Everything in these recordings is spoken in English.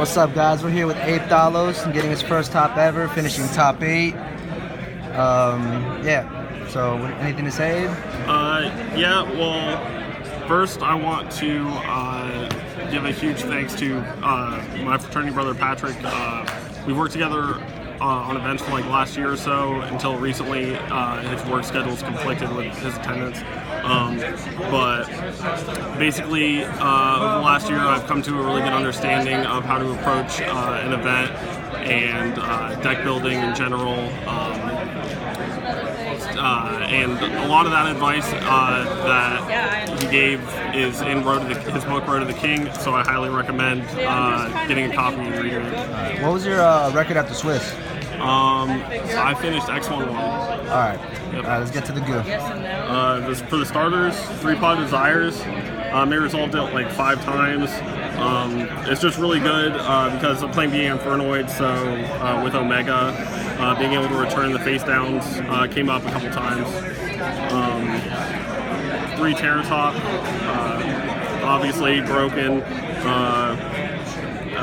What's up, guys? We're here with Abe Khalifa and getting his first top ever, finishing top 8. Yeah. So, anything to say, Abe? Yeah. Well, first I want to give a huge thanks to my fraternity brother Patrick. We worked together on events for like last year or so until recently his work schedules conflicted with his attendance. But basically, over the last year, I've come to a really good understanding of how to approach an event and deck building in general. And a lot of that advice that he gave is in his book, Road to the King, so I highly recommend getting a copy and reading it. What was your record after Swiss? I finished X11. Alright. Yep. Alright, let's get to the goo. For the starters, 3-pot Desires. May resolved it like 5 times. It's just really good because I'm playing BA Infernoid, so with Omega, being able to return the face downs came up a couple times. 3 Terratop, obviously broken.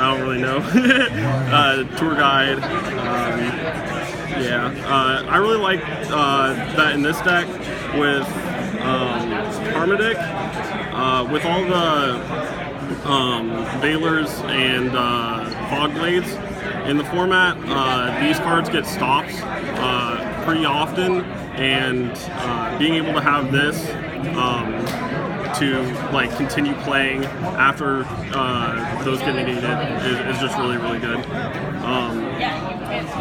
I don't really know. Tour guide. I really like that in this deck with Armadic. With all the Veilers and Fog Blades in the format, these cards get stops pretty often, and being able to have this to like continue playing after those get negated is just really, really good.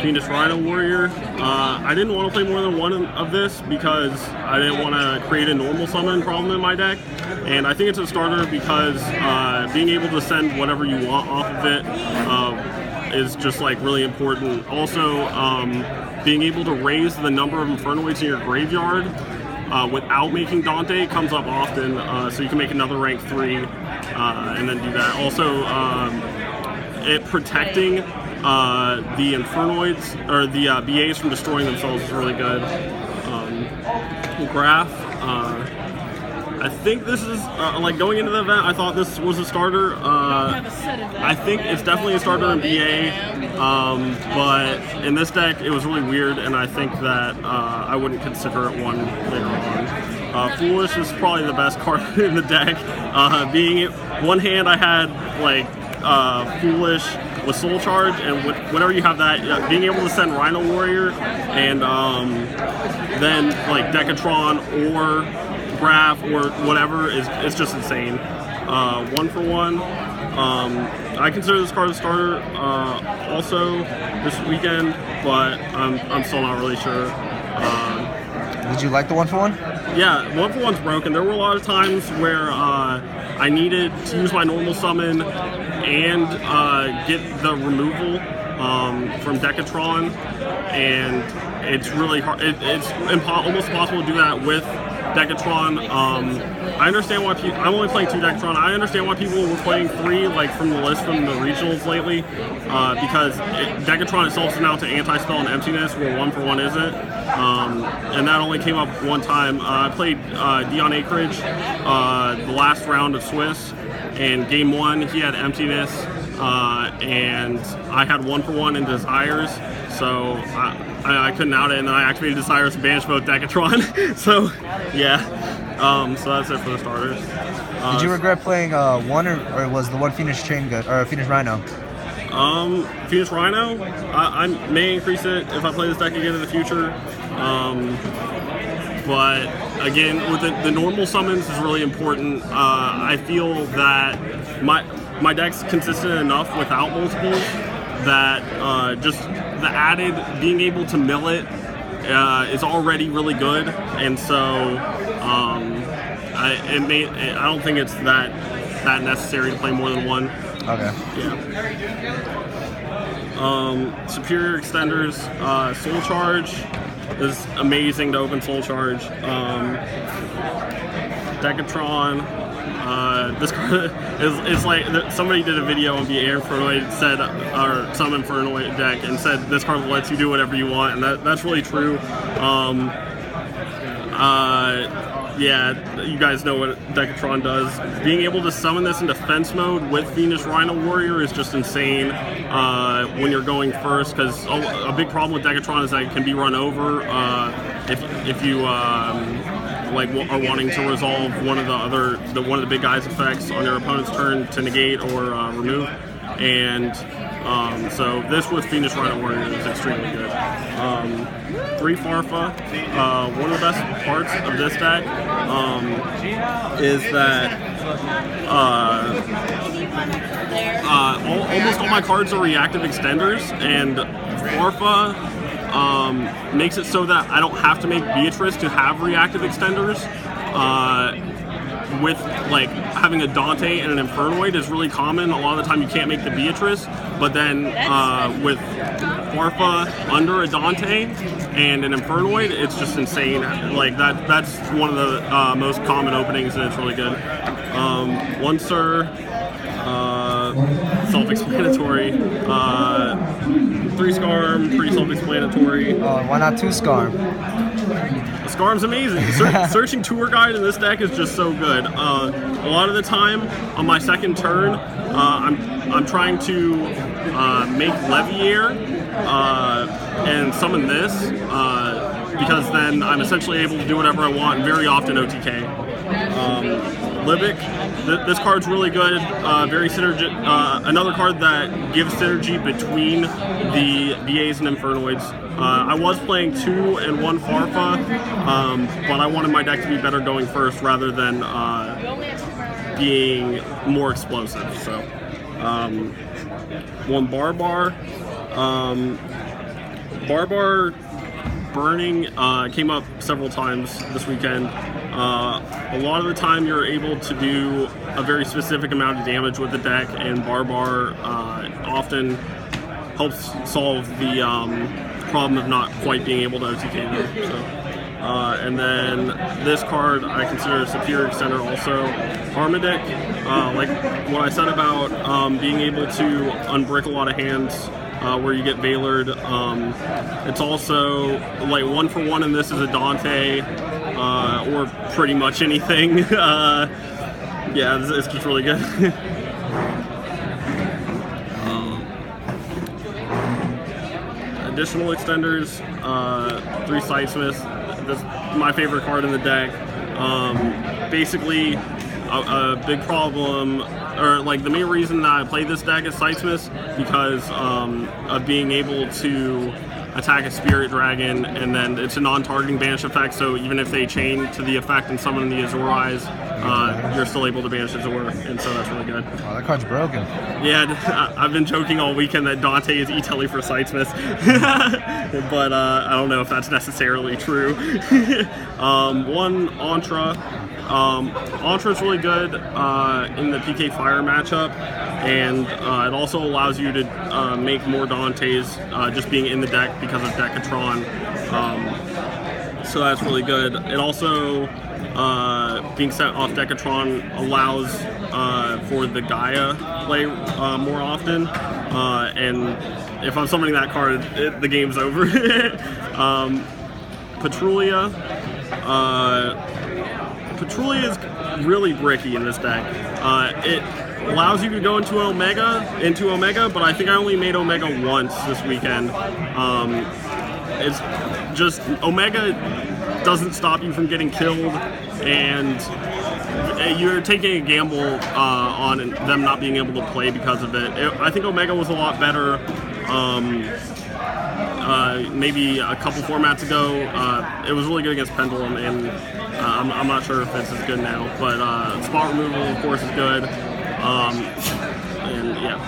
Fiendish Rhino Warrior. I didn't want to play more than one of this because I didn't want to create a normal summon problem in my deck, and I think it's a starter because being able to send whatever you want off of it is just like really important. Also, being able to raise the number of Infernoids in your graveyard without making Dante comes up often, so you can make another rank 3 and then do that. Also, it protecting the Infernoids or the BAs from destroying themselves is really good. Graph. I think this is like going into the event. I thought this was a starter. I think it's definitely a starter in BA, but in this deck it was really weird, and I think that I wouldn't consider it one later on. Foolish is probably the best card in the deck. Being one hand, I had like Foolish with Soul Charge, and whenever you have that, being able to send Rhino Warrior and then like Decatron or Graph or whatever is just insane. 1-for-1. I consider this card a starter also this weekend, but I'm still not really sure. Did you like the 1-for-1? Yeah, 1-for-1's broken. There were a lot of times where I needed to use my normal summon and get the removal from Decatron, and it's really hard. It's almost impossible to do that with Decatron. I understand why people. I'm only playing 2 Decatron. I understand why people were playing 3, like from the list from the regionals lately, because Decatron itself is now to anti-spell and emptiness, where 1-for-1 isn't. And that only came up one time. I played Dion Acreage the last round of Swiss, and game 1 he had emptiness, and I had 1-for-1 in Desires, so I couldn't out it, and then I activated Desires to banish both Decatron. So yeah, so that's it for the starters. Did you regret playing 1 or was the 1 Fiendish Chain good, or Fiendish Rhino? Fiendish Rhino, I may increase it if I play this deck again in the future. But again, with the normal summons is really important. I feel that my deck's consistent enough without multiples that just the added being able to mill it is already really good, and so I don't think it's that necessary to play more than 1. Okay. Yeah. Superior Extenders, Soul Charge is amazing to open Soul Charge. Decatron, this card is like somebody did a video on the Infernoid, said, or some Infernoid deck, and said this card lets you do whatever you want, and that's really true. Yeah, you guys know what Decatron does. Being able to summon this in defense mode with Fiendish Rhino Warrior is just insane when you're going first, because a big problem with Decatron is that it can be run over if you like are wanting to resolve one of the big guy's effects on your opponent's turn to negate or remove, and so this with Fiendish Rhino Warrior is extremely good. 3 Farfa. One of the best parts of this deck is that almost all my cards are reactive extenders, and Farfa makes it so that I don't have to make Beatrice to have reactive extenders. With like having a Dante and an Infernoid is really common. A lot of the time you can't make the Beatrice, but then with Farfa under a Dante and an Infernoid, it's just insane. Like that's one of the most common openings, and it's really good. One Sir, self-explanatory. 3 Scarm, pretty self-explanatory. Why not 2 Scarm? Scarm's amazing. Searching Tour Guide in this deck is just so good. A lot of the time on my second turn, I'm trying to make Leviair and summon this because then I'm essentially able to do whatever I want, and very often OTK. Libic, this card's really good. Very synergy. Another card that gives synergy between the BAs and Infernoids. I was playing 2 and 1 Farfa, but I wanted my deck to be better going first rather than being more explosive. So, 1 Barbar. Barbar burning came up several times this weekend. A lot of the time you're able to do a very specific amount of damage with the deck, and Barbar often helps solve the problem of not quite being able to OTK them. So, and then this card I consider a superior extender also. Armadic, like what I said about being able to unbrick a lot of hands where you get Veilered. It's also like 1 for 1, and this is a Dante or pretty much anything. Yeah, it's just really good. Additional extenders, 3 Sidesmiths. That's my favorite card in the deck. Basically, a big problem, or like the main reason that I play this deck is Sidesmiths, because of being able to attack a Spirit Dragon, and then it's a non-targeting banish effect, so even if they chain to the effect and summon the Azorize, you're still able to banish Azor, and so that's really good. Oh, that card's broken. Yeah, I've been joking all weekend that Dante is E-Telly for Sidesmiths, but I don't know if that's necessarily true. 1 Antra. Antra's really good in the PK Fire matchup, and it also allows you to make more Dantes just being in the deck because of Decatron. So that's really good. It also, being set off Decatron, allows for the Gaia play more often, and if I'm summoning that card, the game's over. Petrulia. Petrulia is really bricky in this deck. It allows you to go into Omega, but I think I only made Omega once this weekend. It's just Omega doesn't stop you from getting killed, and you're taking a gamble on them not being able to play because of it. I think Omega was a lot better maybe a couple formats ago. It was really good against Pendulum, and I'm not sure if it's as good now, but spot removal, of course, is good. And yeah,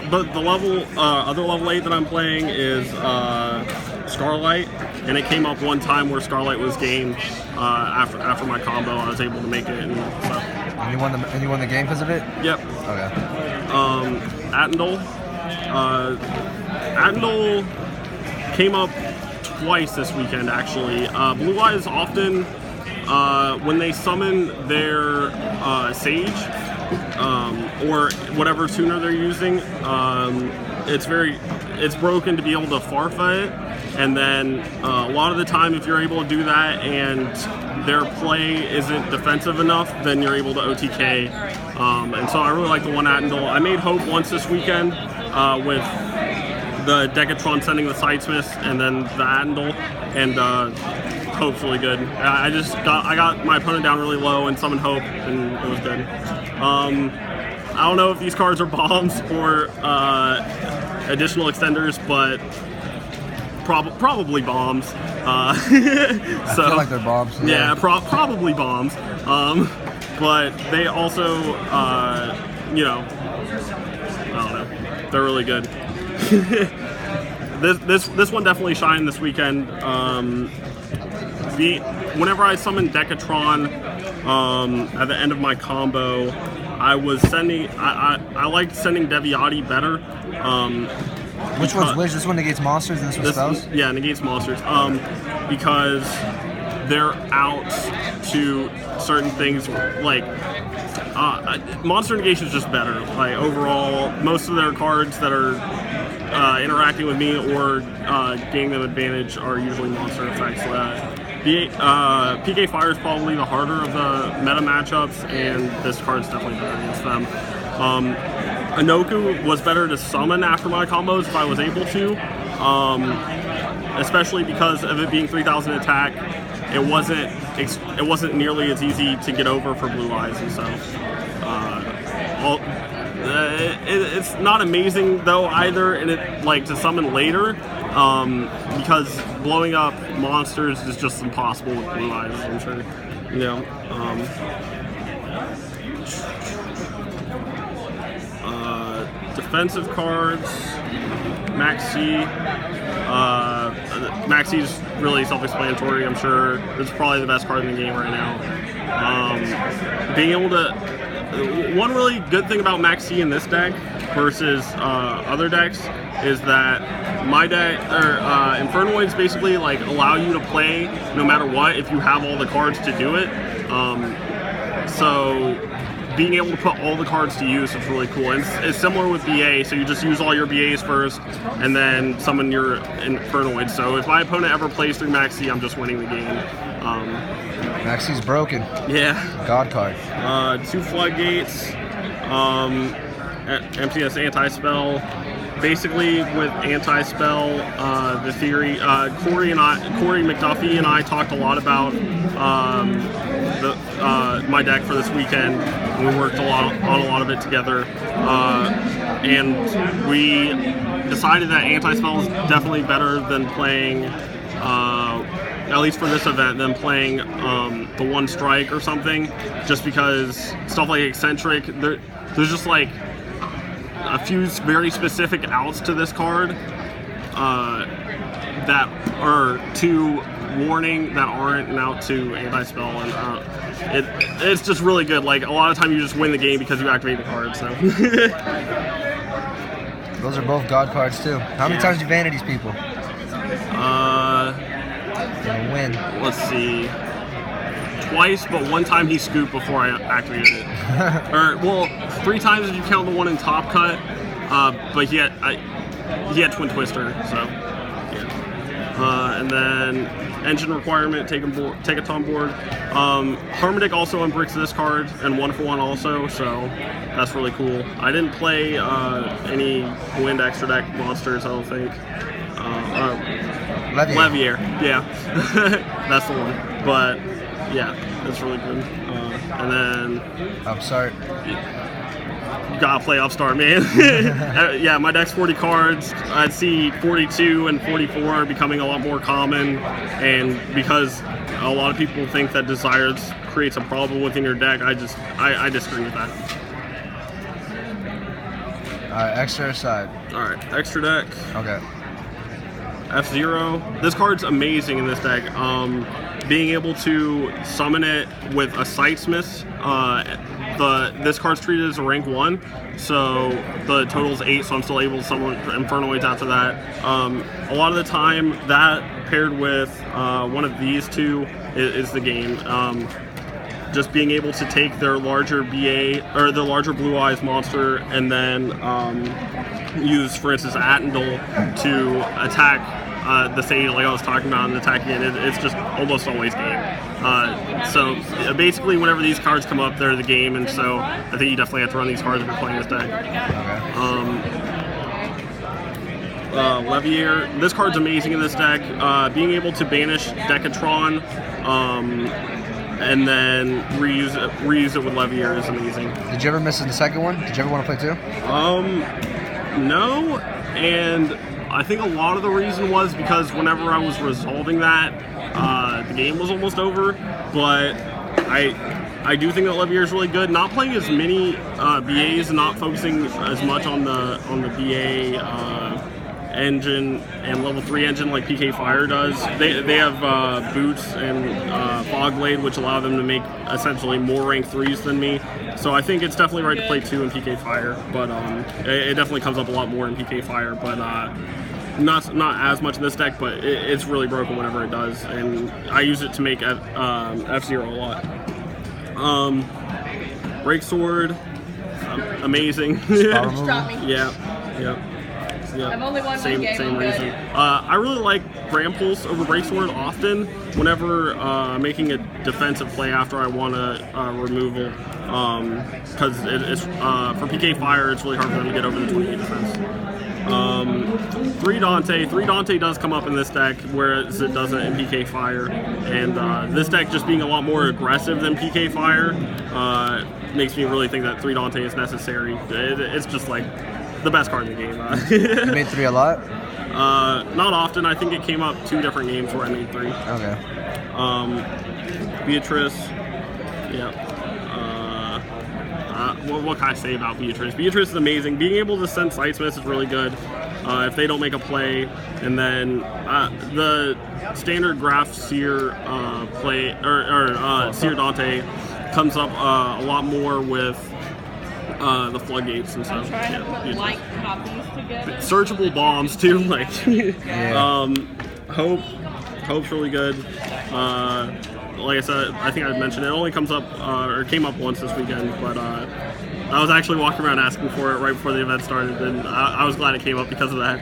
the level, other level 8 that I'm playing is Starlight, and it came up one time where Starlight was game. After my combo, I was able to make it, and so. And you won the game because of it? Yep. Okay. Attendal. Attendal came up twice this weekend, actually. Blue Eyes often, when they summon their Sage, or whatever tuner they're using, it's broken to be able to Farfa it, and then a lot of the time if you're able to do that and their play isn't defensive enough, then you're able to OTK. And so I really like the one Attendal. I made Hope once this weekend with the Decatron sending the Sidesmith and then the Attendal, and Hope's really good. I got my opponent down really low and summoned Hope, and it was good. I don't know if these cards are bombs or additional extenders, but probably bombs. So, I feel like they're bombs. Yeah, probably bombs. But they also, you know, I don't know. They're really good. This one definitely shined this weekend. Whenever I summoned Decatron at the end of my combo, I was sending. I liked sending Deviati better. Which one's which? This one negates monsters and this one spells? Yeah, negates monsters. Because they're out to certain things like monster negation is just better. Like overall, most of their cards that are interacting with me or gaining them advantage are usually monster effects. PK Fire is probably the harder of the meta matchups, and this card's definitely better against them. Anoku was better to summon after my combos if I was able to, especially because of it being 3,000 attack. It wasn't nearly as easy to get over for Blue Eyes, and so it's not amazing though either, and it like to summon later because blowing up monsters is just impossible with Blue Eyes. I'm sure, you know. Defensive cards, Maxi. Maxi's really self-explanatory. I'm sure it's probably the best card in the game right now. Being able to, one really good thing about Maxi in this deck versus other decks is that my deck or Infernoids basically like allow you to play no matter what if you have all the cards to do it. So being able to put all the cards to use is really cool. And it's similar with BA, so you just use all your BAs first and then summon your Infernoids. So if my opponent ever plays through Maxi, I'm just winning the game. Maxi's broken. Yeah. God card. 2 Floodgates, MCS Anti-Spell. Basically, with Anti-Spell, the theory, Corey McDuffie and I talked a lot about my deck for this weekend. We worked on a lot of it together, and we decided that Anti-Spell is definitely better than playing, at least for this event, than playing the One Strike or something, just because stuff like Eccentric, there's just like a few very specific outs to this card that are to warning that aren't an out to Anti-Spell, and it's just really good. Like a lot of time you just win the game because you activate the card. So those are both God cards too. How many times do you vanity these people? Gonna win. Let's see. Twice, but one time he scooped before I activated it. Or well, 3 times if you count the one in Top Cut. But he had Twin Twister, so yeah. And then engine requirement, take it on board. Harmonic also unbricks this card, and 1-for-1 also, so that's really cool. I didn't play any wind extra deck monsters, I don't think. Levier, yeah, that's the one. But yeah, that's really good. And then I'm sorry. You gotta play Upstart, man. Yeah, my deck's 40 cards. I'd see 42 and 44 becoming a lot more common, and because a lot of people think that Desires creates a problem within your deck, I disagree with that. Alright, extra side. Alright, extra deck. Okay. F-Zero. This card's amazing in this deck. Being able to summon it with a Sidesmith, this card's treated as a rank 1, so the total's 8, so I'm still able to summon Infernoids after that. A lot of the time, that paired with one of these two is the game. Just being able to take their larger BA, or their larger Blue Eyes monster, and then use, for instance, Attendal to attack the Sage like I was talking about, and attacking it. It's just almost always game. So basically, whenever these cards come up, they're the game, and so I think you definitely have to run these cards if you're playing this deck. Levier, this card's amazing in this deck. Being able to banish Decatron and then reuse it with Levier is amazing. Did you ever miss the second one? Did you ever want to play two? No, and I think a lot of the reason was because whenever I was resolving that, the game was almost over. But I do think that Levier is really good. Not playing as many BAs and not focusing as much on the BA engine and level 3 engine like PK Fire does. They have boots and fog blade, which allow them to make essentially more rank 3s than me. So I think it's definitely right to play 2 in PK Fire, but it definitely comes up a lot more in PK Fire, but not as much in this deck, but it's really broken whenever it does, and I use it to make F-Zero a lot. Break Sword, amazing. Yeah. I've only won one game. Same reason. I really like Grand Pulse over Break Sword often whenever making a defensive play after I want a removal, because it's for PK Fire, it's really hard for them to get over the 28 defense. 3 Dante does come up in this deck, whereas it doesn't in PK Fire, and this deck just being a lot more aggressive than PK Fire makes me really think that 3 Dante is necessary. It's just like the best card in the game. You made 3 a lot? Not often. I think it came up 2 different games where I made 3. Okay. Beatrice. Yeah. What can I say about Beatrice? Beatrice is amazing. Being able to send Sightsmith is really good if they don't make a play. And then the standard Graph Seer play, or Seer Dante comes up a lot more with the floodgates and stuff. Trying to put light copies together. Searchable bombs too, like Hope's really good. Like I said, I think I mentioned it only comes up or came up once this weekend, but I was actually walking around asking for it right before the event started, and I was glad it came up because of that.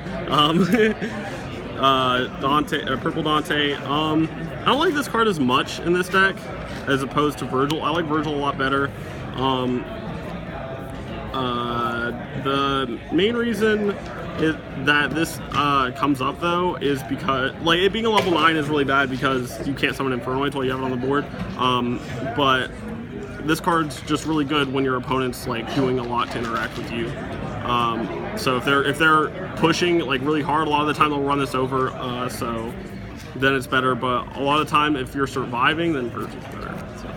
Purple Dante. I don't like this card as much in this deck as opposed to Virgil. I like Virgil a lot better. The main reason that this comes up though is because, like, it being a level 9 is really bad because you can't summon Infernoids while you have it on the board. But this card's just really good when your opponent's like doing a lot to interact with you. So if they're pushing like really hard, a lot of the time they'll run this over. So then it's better. But a lot of the time, if you're surviving, then Virgil's better. So.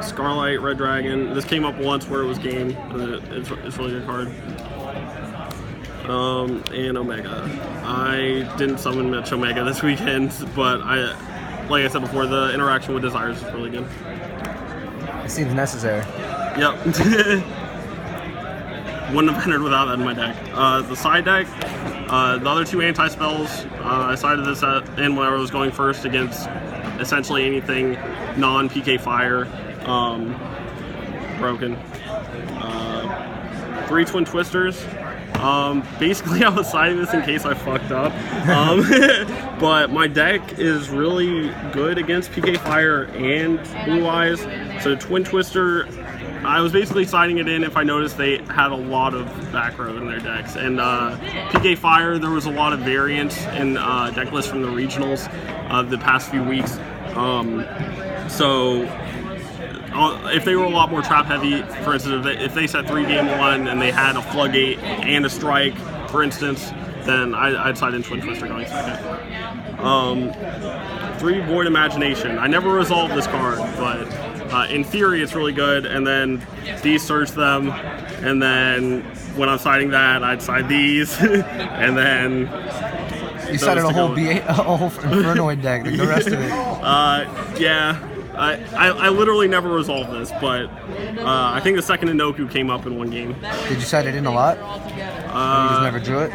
Scarlight, Red Dragon. This came up once where it was game. It's a really good card. And Omega. I didn't summon much Omega this weekend, but like I said before, the interaction with Desires is really good. It seems necessary. Yep. Wouldn't have entered without that in my deck. The side deck, the other 2 anti-spells, I sided this in when I was going first against essentially anything non-PK Fire. Broken. 3 Twin Twisters. Basically I was siding this in case I fucked up. But my deck is really good against PK Fire and Blue Eyes. So Twin Twister, I was basically siding it in if I noticed they had a lot of back row in their decks. And PK Fire, there was a lot of variance in deck lists from the regionals the past few weeks. So if they were a lot more trap heavy, for instance, if they set 3 game 1 and they had a floodgate and a strike, for instance, then I'd side in Twin Twister going second. 3 Void Imagination. I never resolved this card, but in theory it's really good, and then these search them, and then when I'm siding that, I'd side these, and then you sided a whole Infernoid deck, like the rest of it. Yeah. I literally never resolved this, but I think the second Inoku came up in one game. Did you side it in a lot? You just never drew it?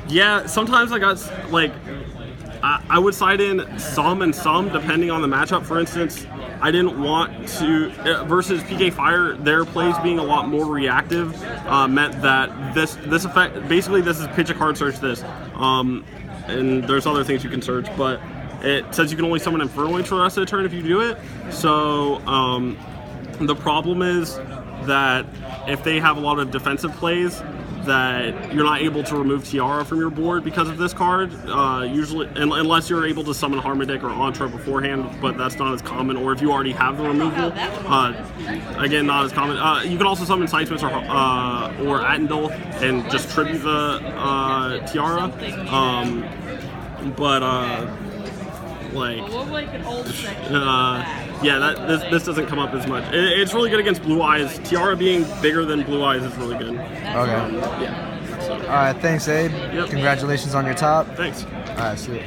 Yeah, sometimes I got, like, I would side in some and some depending on the matchup. For instance, I didn't want to, versus PK Fire, their plays being a lot more reactive meant that this effect, basically this is pitch a card, search this. And there's other things you can search, but it says you can only summon Infernoids for the rest of the turn if you do it. So the problem is that if they have a lot of defensive plays, that you're not able to remove Tiara from your board because of this card, usually, unless you're able to summon Harmodic or Entra beforehand, but that's not as common, or if you already have the removal, again, not as common. You can also summon Seismith or Attendel and just tribute the Tiara, this doesn't come up as much. It's really good against Blue Eyes. Tiara being bigger than Blue Eyes is really good. Okay. Yeah. So. All right, thanks, Abe. Yep. Congratulations on your top. Thanks. All right, see you.